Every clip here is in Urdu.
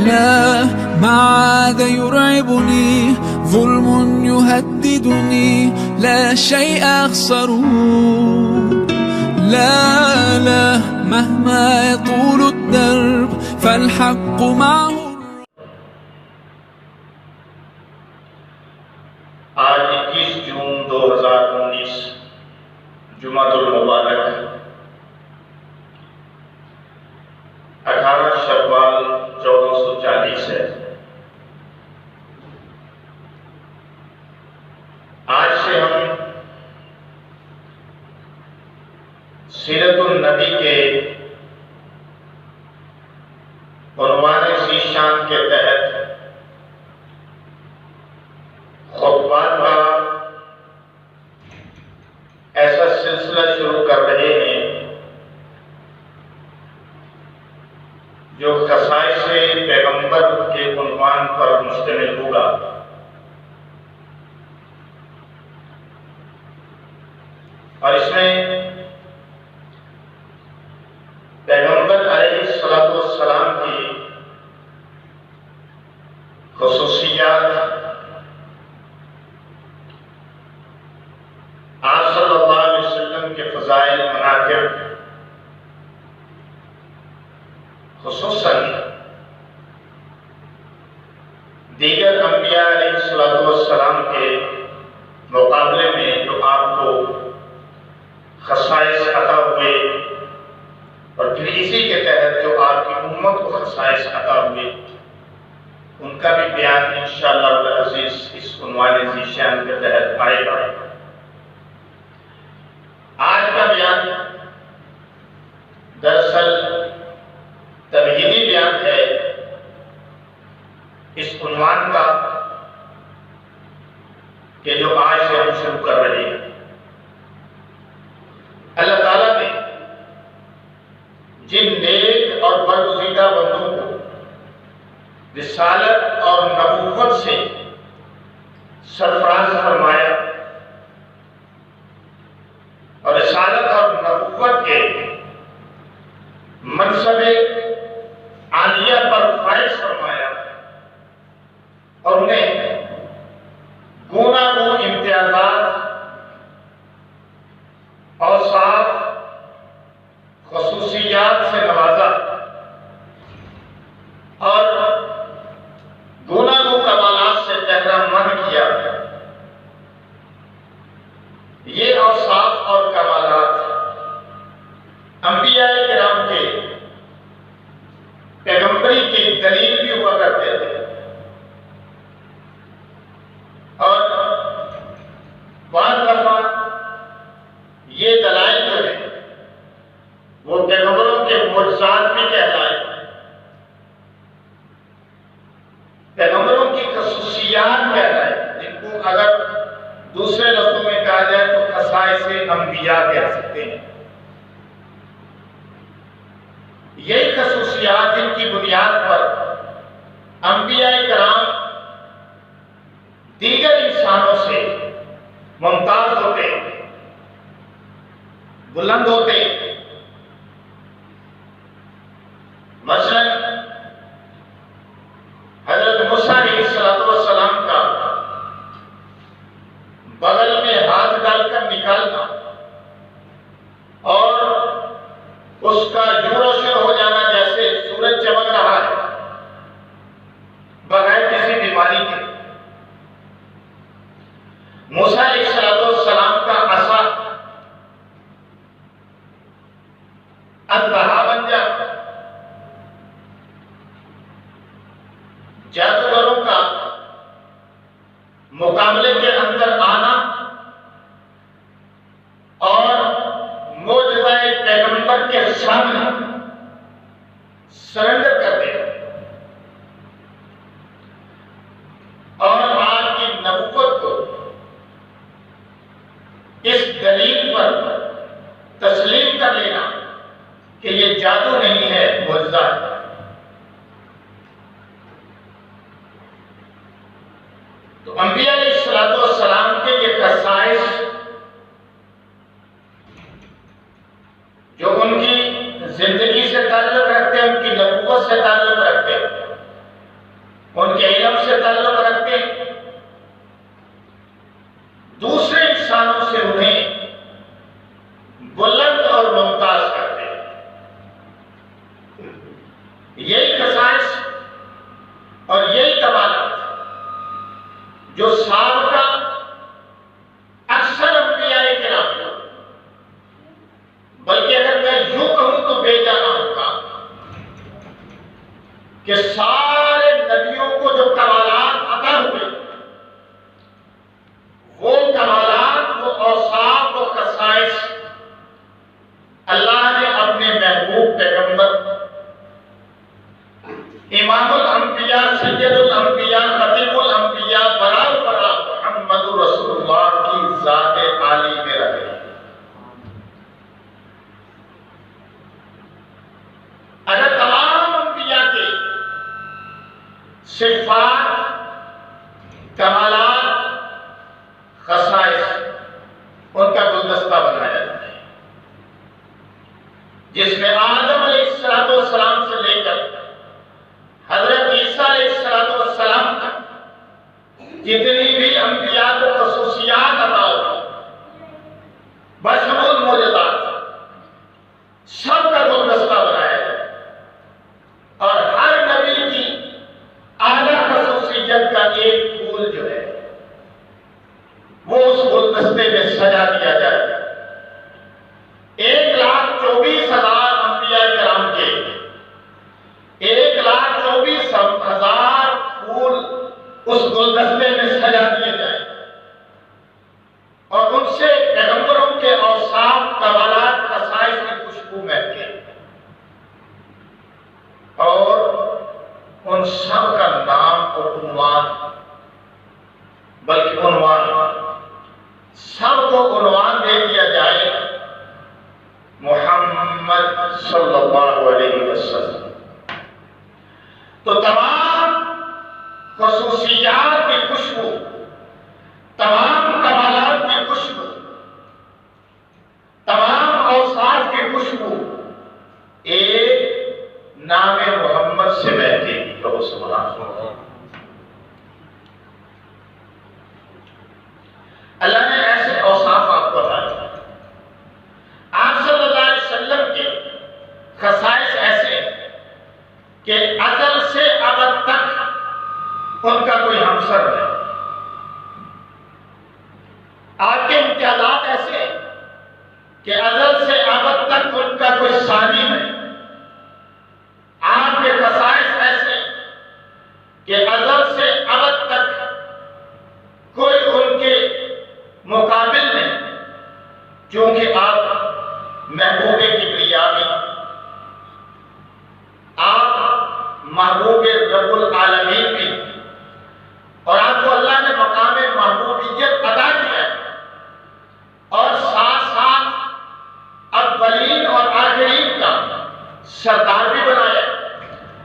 لا ما عاد يرعبني ظلم يهددني لا شيء أخسره لا لا مهما يطول الدرب فالحق معه. آج 21 جون 2019 جمعۃ المبارک 18 شوال 1440 ہے۔ آج سے ہم سیرت النبی کے عنوان ذیشان کے تحت خطبات کا ایسا سلسلہ شروع کر رہے ہیں جو خصائص پیغمبر کے عنوان پر مشتمل ہوگا۔ اور اس میں پیغمبر علیہ السلام کی خصوصیات، آپ صلی اللہ علیہ وسلم کے فضائل مناقب، خصوصاً دیگر انبیاء علیہ السلام کے مقابلے میں جو آپ کو خصائص عطا ہوئے اور پھر اسی کے تحت جو آپ کی امت کو خصائص عطا ہوئے، ان کا بھی بیان انشاءاللہ العزیز اس عنوان ذیشان کے تحت آئے گا۔ آج کا بیان دراصل تمہیدی بیان ہے اس عنوان کا کہ جو آج سے ہم شروع کر رہے ہیں۔ اللہ تعالیٰ نے جن نیک اور برگزیدہ بندوں کو رسالت اور نبوت سے سرفراز فرمایا اور رسالت اور نبوت کے منصب عالیہ پر فائز فرمایا اور انہیں گوناگون امتیازات، اوصاف، خصوصیات سے نوازا اور گوناگون کمالات سے بہرمند کیا۔ یہ اوصاف اور کمالات انبیاء کرام کے پیغمبری کی دلیل بھی ہوا کرتے تھے، اور بعض دفعہ یہ دلائل جو ہے وہ پیغمبروں کے معجزات بھی کہلائے، پیغمبروں کی خصوصیات کہلائے، جن کو اگر دوسرے لفظوں میں کہا جائے تو خصائص انبیاء کہہ سکتے ہیں۔ یہی خصوصیات جن کی بنیاد پر انبیاء کرام دیگر انسانوں سے ممتاز ہوتے، بلند ہوتے۔ مثلا حضرت موسیٰ علیہ السلام کا بغل میں ہاتھ ڈال کر نکالنا اور اس کا یوں روشن ہو جانا جیسے سورج چمک رہا ہے بغیر کسی بیماری کے۔ موسیٰ علیہ السلام کا عصا اژدہا بن جانا، جادوگروں کا مقابلے کے اندر آنا اور معجزہ پیغمبر کے سامنے سرنڈر کر دینا، اور آپ کی نبوت کو اس دلیل پر تسلیم کر لینا کہ یہ جادو نہیں ہے، معجزہ ہے۔ تو انبیاء علیہ السلام کے یہ خصائص جو ان کی زندگی سے تعلق رکھتے ہیں، ان کی نبوت سے تعلق رکھتے ہیں، ان کے علم سے تعلق رکھتے ہیں، دوسرے انسانوں سے انہیں بلند اور ممتاز کرتے ہیں۔ یہی خصائص اور یہی کمالات جو سابقہ اکثر انبیاء کرام، بلکہ اگر میں یوں کہوں تو بے جانا ہوگا کہ سارے نبیوں کو جو کمالات عطا ہوئے، وہ کمالات، وہ اوصاف، وہ خصائص اللہ نے اپنے محبوب پیغمبر امام الانبیاء، سید الانبیاء، خاتم الانبیاء، برا محمد رسول اللہ کی ذات عالی میں رکھے۔ اگر تمام انبیاء کے صفات، کمالات، خصائص ان کا گلدستہ بنایا جاتا ہے، جس میں آدم علیہ السلام سے لے کر حضرت عیسیٰ علیہ السلام تک جتنی بھی انبیاء کو خصوصیات عطا ہوئی، بشمول معجزات، سب کا گلدستہ بنایا جائے اور ہر نبی کی اعلیٰ خصوصیت کا ایک پھول جو ہے وہ اس گلدستے میں سجا دیا جائے۔ 1,24,000 انبیاء کرام کے 1,24,000 پھول اس گلدستے میں سجا دیے جائیں اور ان سے پیغمبروں کے اوصاف، کمالات، خصائص کی خوشبو مہکے اور ان سب کا نام اور عنوان، بلکہ سب کو عنوان دے دیا جائے محمد صلی اللہ علیہ وسلم۔ تو تمام خصوصیات کی خوشبو، تمام کمالات کی خوشبو، تمام اوصاف کی خوشبو ایک نام محمد سے مہکے گی۔ کہو سبحان اللہ۔ اللہ نے ایسے اوصاف آپ کو بتائے، آپ صلی اللہ علیہ وسلم کے خصائص ایسے کہ ازل سے ابد تک ان کا کوئی ہمسر نہیں۔ آپ کے امتیازات ایسے کہ ازل سے ابد تک ان کا کوئی ثانی نہیں۔ آپ کے خصائص ایسے کہ ازل سے ابد تک کوئی ان کے مقابل نہیں، کیونکہ آپ محبوب کبریا بھی، آپ محبوب رب العالمین بھی، اور آپ کو اللہ نے مقام محبوبیت عطا کیا ہے اور ساتھ ساتھ اولین اور آخرین کا سردار بھی بنایا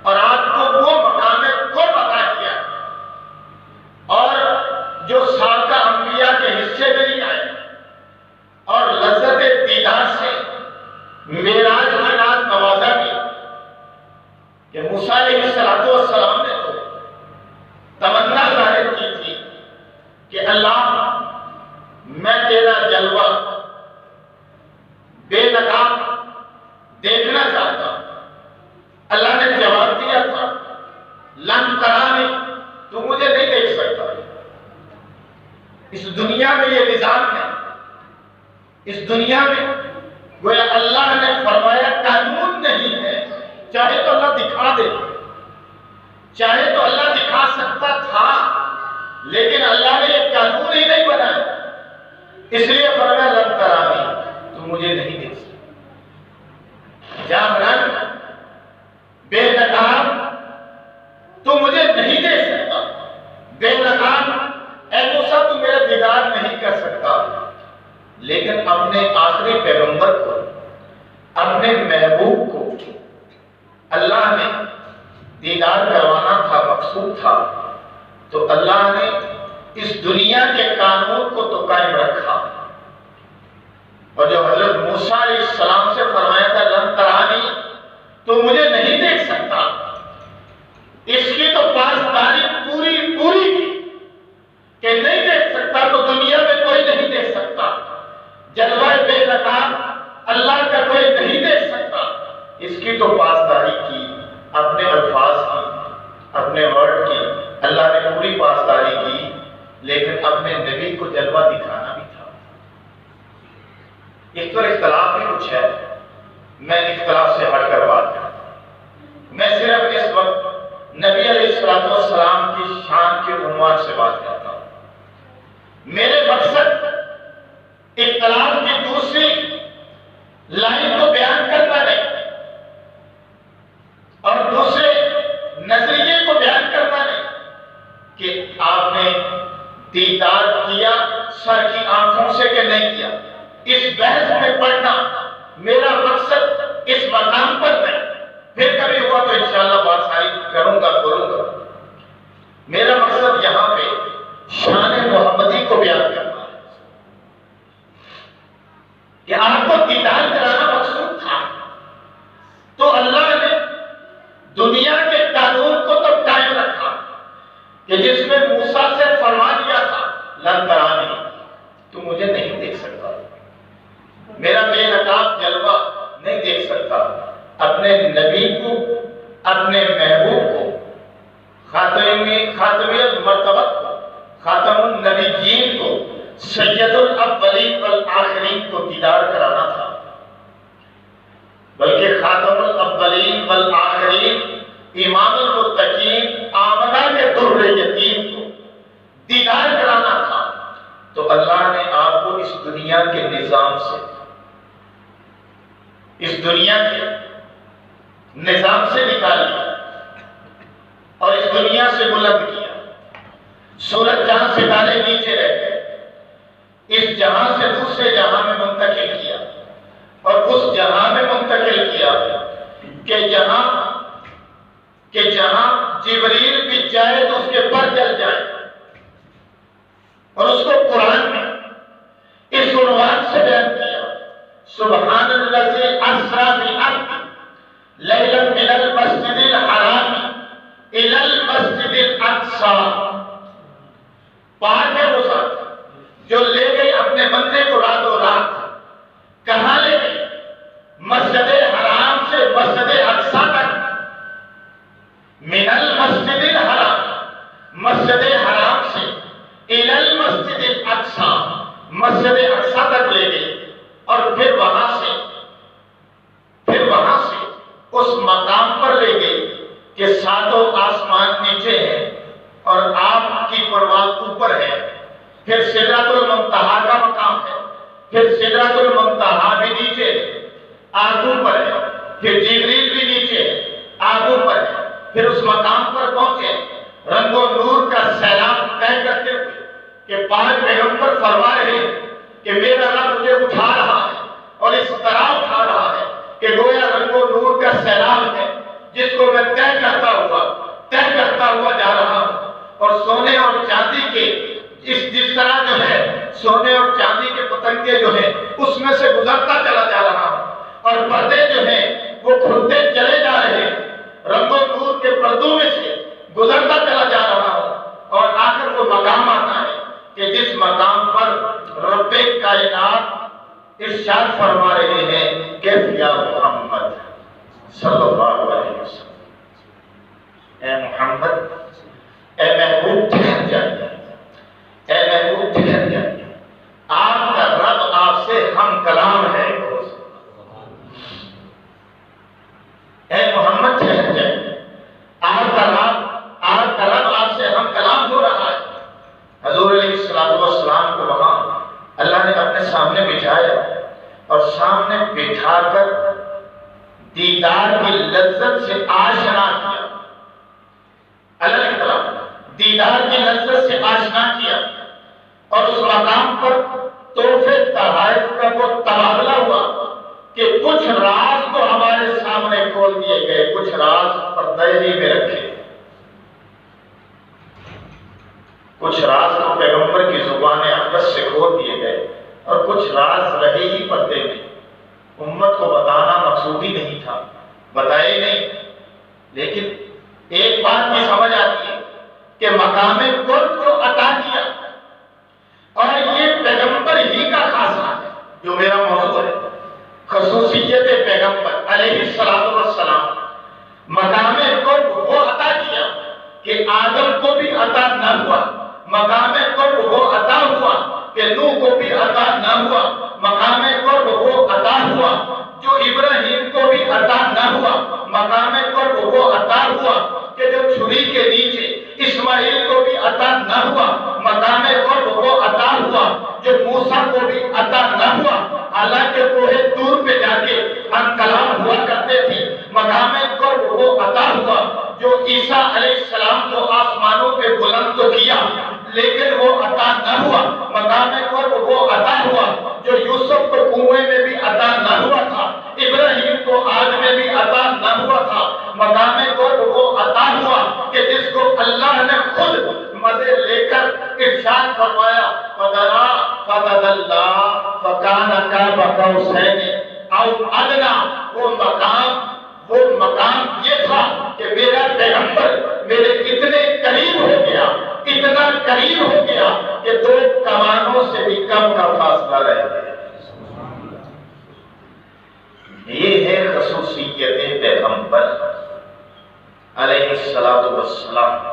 اور آپ کو وہ مقام قرب عطا کیا اور جو سابقہ انبیاء کے حصے میں نہیں آئے، اور لذت دیدار سے معراج کی رات نوازا بھی کہ موسیٰ علیہ السلام نے تو تمنا ظاہر کی تھی کہ اللہ میں تیرا جلوہ بے نقاب دیکھنا چاہتا ہوں۔ اللہ نے جواب دیا تھا لن ترانی، تو مجھے نہیں دیکھ سکتا۔ اس دنیا میں یہ نظام ہے، اس دنیا میں گویا اللہ نے فرمایا قانون نہیں ہے، چاہے تو اللہ دکھا دے، چاہے تو اللہ دکھا سکتا تھا، لیکن اللہ نے یہ قانون ہی نہیں بنایا، اس لیے فرمایا لن ترانی، تو مجھے نہیں دیکھ سکتا۔ جامرن بے نقاب تو مجھے نہیں دیکھ سکتا، بے نقاب اے موسیٰ تو میرا دیدار نہیں کر سکتا، لیکن اپنے آخری پیغمبر کو، اپنے محبوب کو اللہ نے دیدار کروانا تھا، مقصود تھا، تو اللہ نے اس دنیا کے قانون کو تو قائم رکھا، اور جو حضرت موسیٰ علیہ السلام سے فرمایا تھا لن ترانی، تو مجھے نہیں دیکھ سکتا، اس کی تو پاسداری پوری پوری کی کہ نہیں دیکھ سکتا تو دنیا میں کوئی نہیں دیکھ سکتا، جلوہ بے نقاب اللہ کا کوئی نہیں دیکھ سکتا، اس کی تو پاسداری کی، اپنے الفاظ کی، اپنے ورڈ کی، اللہ نے پوری پاسداری کی، لیکن اپنے نبی کو جلوہ دکھانا بھی تھا۔ ایک تو اختلاف بھی کچھ ہے، میں اختلاف سے ہٹ کر بات کرتا ہوں۔ میں صرف اس وقت نبی علیہ السلام کی شان کے عنوان سے بات کرتا ہوں۔ میرے مقصد اختلاف کی دوسری لائن کو بیان کرنا نہیں اور دوسرے نظریے کو بیان کرنا نہیں کہ آپ نے دیدار کیا سر کی آنکھوں سے کہ نہیں کیا، اس بحث میں پڑھنا میرا مقصد اس مقام پر نہیں۔ پھر کبھی ہوا تو انشاءاللہ بات ساری کروں گا بولوں گا۔ میرا مقصد یہاں پہ شان محمدی کو بیان کرنا ہے کہ آپ کو دیدار کرانا مقصود تھا تو اللہ نے دنیا کے قانون کو تو قائم رکھا کہ جس میں موسیٰ سے فرما دیا تھا لن ترانی، تو مجھے نہیں دیکھ سکتا، میرا بے نقاب جلوہ نہیں دیکھ سکتا، اپنے نبی کو، اپنے محبوب کو، خاتمیت مرتبت کو، خاتم النبیین کو، سید الاولین والآخرین کو دیدار کرانا تھا، بلکہ خاتم الاولین والآخرین امام المتقین آمنہ کے در یتیم کو دیدار کرانا تھا، تو اللہ نے آپ کو اس دنیا کے نظام سے، اس دنیا کے نظام سے نکال لیا اور اس دنیا سے بلند کیا۔ سورج چاند ستارے نیچے رہ گئے، اس جہاں سے دوسرے جہاں میں منتقل کیا اور اس جہاں میں منتقل کیا کہ جہاں جبریل بھی جائے تو اس کے پر جل جائے، اور اس کو قرآن میں اس عنوان سے بیان کیا سبحان الذی اسری بعبدہ لیلا من المسجد الحرام الی المسجد الاقصی، پاک ہے وہ ذات جو لے گئی اپنے بندے کو راتوں رات، کہاں لے گئی؟ مسجد حرام سے مسجد اقصی تک، من المسجد الحرام، مسجد حرام سے الی المسجد الاقصی، مسجد اقصی تک لے گئی، اور پھر وہاں سے اس مقام پر لے گئی کہ ساتوں آسمان نیچے ہے اور آپ کی پرواز اوپر ہے، پھر سدرۃ المنتہا کا مقام ہے، پھر سدرۃ المنتہا بھی نیچے آگ اوپر ہے، پھر جبریل بھی نیچے آگ اوپر ہے، پھر اس مقام پر پہنچے رنگ و نور کا سیلاب طے کرتے ہوئے کہ پاک پیغمبر فرما رہے ہیں کہ میرا رب مجھے اٹھا رہا ہے اور اس طرح اٹھا رہا ہے کہ گویا رنگ و نور کا سیلاب ہے جس کو میں طے کرتا ہوا جا رہا ہوں، اور سونے اور چاندی کے جس طرح جو ہے سونے اور چاندی کے پتنگے جو ہیں اس میں سے گزرتا چلا جا رہا ہوں، اور پردے جو ہیں وہ کھلتے چلے جا رہے ہیں، رنگ و نور کے پردوں میں سے گزرتا چلا جا رہا ہوں، اور آخر وہ مقام آتا ہے کہ جس مقام پر رب کائنات ارشاد فرما رہے ہیں کہ یا محمد صلی اللہ علیہ وسلم، اے محمد، اے محبوب ٹھہر جائیے، اے محبوب ٹھہر جائیے، آپ کا رب آپ سے ہم کلام ہے، اے محمد ٹھہر جائیے، آپ کا رب آپ سے ہم کلام ہو رہا ہے۔ حضور علیہ السلام کو وہاں اللہ نے اپنے سامنے بٹھایا اور سامنے بٹھا کر دیدار کی لذت سے آشنا کیا، دیدار کی لذت سے آشنا کیا، اور اس مقام پر تحفے تحائف کا وہ تبادلہ ہوا کہ کچھ راز تو ہمارے سامنے کھول دیے گئے، کچھ راز پردے ہی میں رکھے، کچھ راز تو پیغمبر کی زبان اقدس سے کھول دیے گئے، اور کچھ راز رہے ہی پردے میں، امت کو بتانا مقصود ہی نہیں تھا، بتائے نہیں، لیکن ایک بات کی مقام قرب جو عطا کیا، اور یہ پیغمبر ہی کا خاصہ ہے جو میرا موضوع ہے، خصوصیت پیغمبر علیہ السلام۔ مقام قرب وہ عطا کیا کہ آدم کو بھی عطا نہ ہوا، مقام قرب وہ عطا ہوا کہ نوح کو بھی عطا نہ ہوا، مقام قرب وہ عطا ہوا جو ابراہیم کو بھی عطا نہ ہوا، مقام قرب وہ عطا ہوا کہ جو چھری کے نیچے اسماعیل کو بھی عطا نہ ہوا، مقام قرب وہ عطا ہوا جو موسیٰ کو بھی عطا نہ ہوا، حالانکہ کوہ طور پہ جا کے ہم کلام ہوا کرتے تھے، مقام قرب وہ عطا ہوا جو عیسیٰ علیہ السلام کو آسمانوں پہ بلند تو کیا لیکن وہ عطا نہ ہوا، مقام قرب وہ عطا ہوا جو یوسف کو کنویں میں بھی عطا نہ ہوا تھا، ابراہیم کو آگ میں بھی عطا نہ ہوا تھا، مقام قرب وہ عطا ہوا کہ جس کو اللہ نے خود مزے لے کر ارشاد فرمایا فَدَرَا فَتَدَلَّا فَكَانَ قَابَ قَوْسَيْنِ أَوْ أَدْنَىٰ، وہ مقام یہ تھا کہ میرا پیغمبر میرے اتنے قریب ہو گیا، اتنا قریب ہو گیا کہ 2 کمانوں سے بھی کم کا فاصلہ رہ گیا۔ یہ ہے خصوصیت پیغمبر علیہ السلام۔